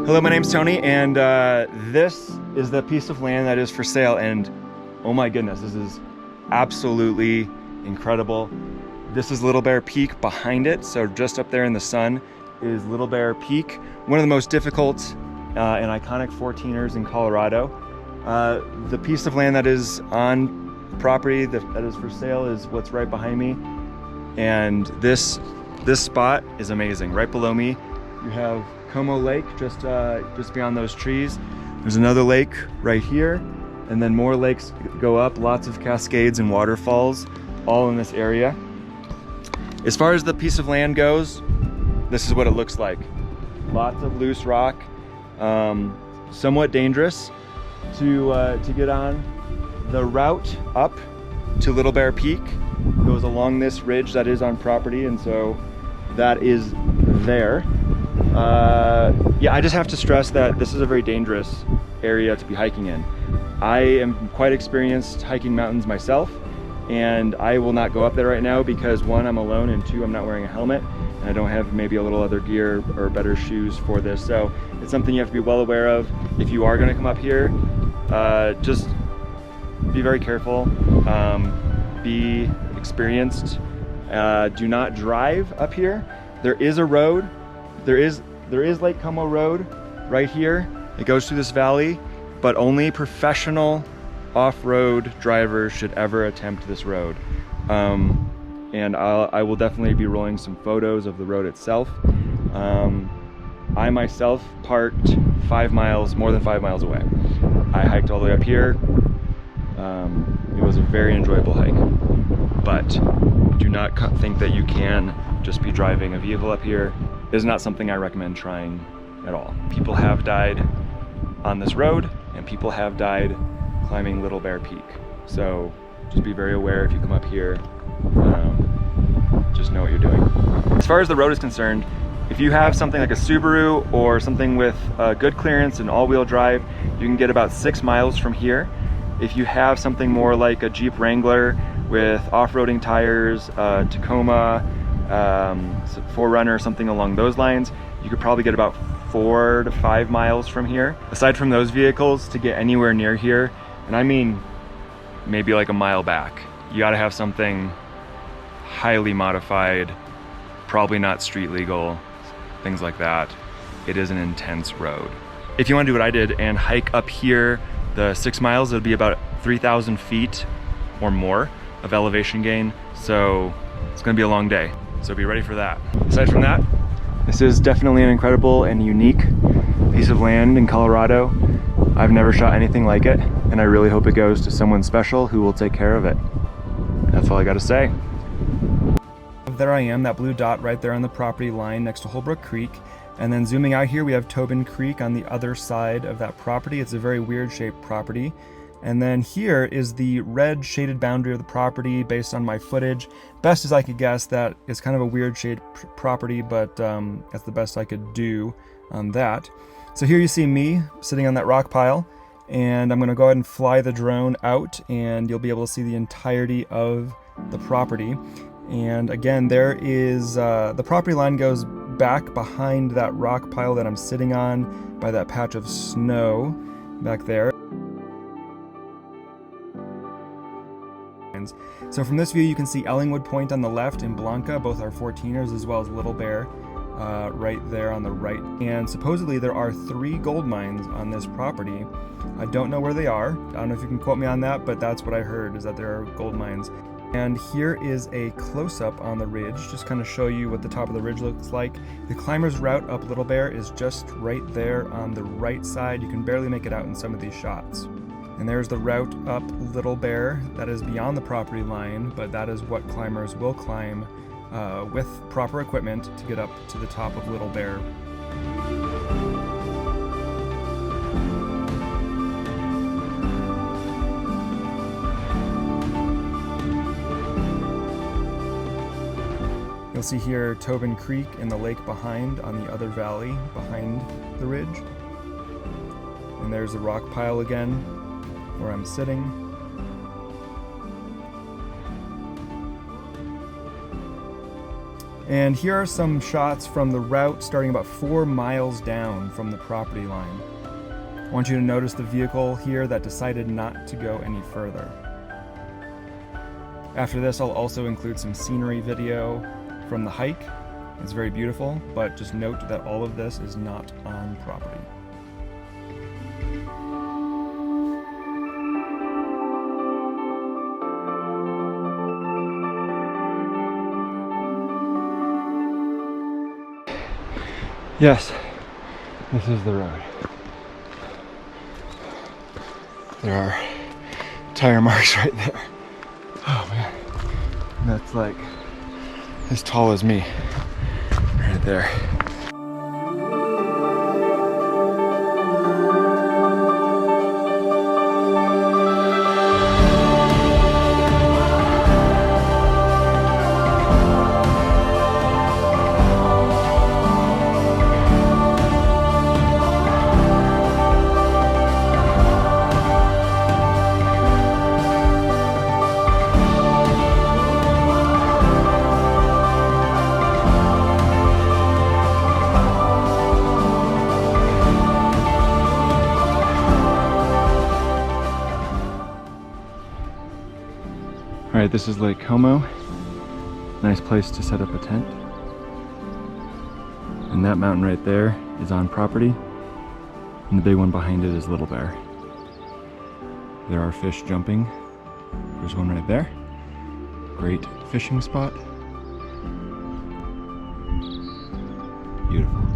Hello, my name's Tony, and this is the piece of land that is for sale, and oh my goodness, this is absolutely incredible. This is Little Bear Peak behind it, so just up there in the sun is Little Bear Peak, one of the most difficult and iconic 14ers in Colorado. The piece of land that is on property that is for sale is what's right behind me, and this spot is amazing. Right below me, you have Como Lake just beyond those trees. There's another lake right here, and then more lakes go up, lots of cascades and waterfalls all in this area. As far as the piece of land goes, this is what it looks like. Lots of loose rock, somewhat dangerous to get on. The route up to Little Bear Peak goes along this ridge that is on property, and so that is there. Yeah, I just have to stress that this is a very dangerous area to be hiking in. I am quite experienced hiking mountains myself, and I will not go up there right now because one, I'm alone, and two, I'm not wearing a helmet, and I don't have maybe a little other gear or better shoes for this. So it's something you have to be well aware of. If you are going to come up here, just be very careful, be experienced. Do not drive up here. There is a road. There is Lake Como Road right here. It goes through this valley, but only professional off-road drivers should ever attempt this road. And I will definitely be rolling some photos of the road itself. I myself parked more than 5 miles away. I hiked all the way up here. It was a very enjoyable hike, but do not think that you can just be driving a vehicle up here. It is not something I recommend trying at all. People have died on this road, and people have died climbing Little Bear Peak. So just be very aware if you come up here. Just know what you're doing. As far as the road is concerned, if you have something like a Subaru or something with good clearance and all-wheel drive, you can get about 6 miles from here. If you have something more like a Jeep Wrangler with off-roading tires, Tacoma, 4Runner, something along those lines, you could probably get about 4 to 5 miles from here. Aside from those vehicles, to get anywhere near here, and I mean maybe like a mile back, you gotta have something highly modified, probably not street legal, things like that. It is an intense road. If you want to do what I did and hike up here the 6 miles, it'll be about 3,000 feet or more of elevation gain, so it's gonna be a long day. So be ready for that. Aside from that, this is definitely an incredible and unique piece of land in Colorado. I've never shot anything like it, and I really hope it goes to someone special who will take care of it. That's all I gotta say. There I am, that blue dot right there on the property line next to Holbrook Creek. And then zooming out here, we have Tobin Creek on the other side of that property. It's a very weird shaped property. And then here is the red shaded boundary of the property based on my footage. Best as I could guess, that is kind of a weird shaped property, but that's the best I could do on that. So here you see me sitting on that rock pile, and I'm gonna go ahead and fly the drone out, and you'll be able to see the entirety of the property. And again, there is, the property line goes back behind that rock pile that I'm sitting on by that patch of snow back there. So from this view, you can see Ellingwood Point on the left and Blanca, both are 14ers, as well as Little Bear right there on the right. And supposedly there are 3 gold mines on this property. I don't know where they are. I don't know if you can quote me on that, but that's what I heard, is that there are gold mines. And here is a close-up on the ridge, just kind of show you what the top of the ridge looks like. The climber's route up Little Bear is just right there on the right side. You can barely make it out in some of these shots. And there's the route up Little Bear that is beyond the property line, but that is what climbers will climb with proper equipment to get up to the top of Little Bear. You'll see here Tobin Creek and the lake behind on the other valley behind the ridge. And there's the rock pile again, where I'm sitting. And here are some shots from the route starting about 4 miles down from the property line. I want you to notice the vehicle here that decided not to go any further. After this, I'll also include some scenery video from the hike. It's very beautiful, but just note that all of this is not on property. Yes, this is the road. There are tire marks right there. Oh man, that's like as tall as me right there. All right, this is Lake Como. Nice place to set up a tent. And that mountain right there is on property. And the big one behind it is Little Bear. There are fish jumping. There's one right there. Great fishing spot. Beautiful.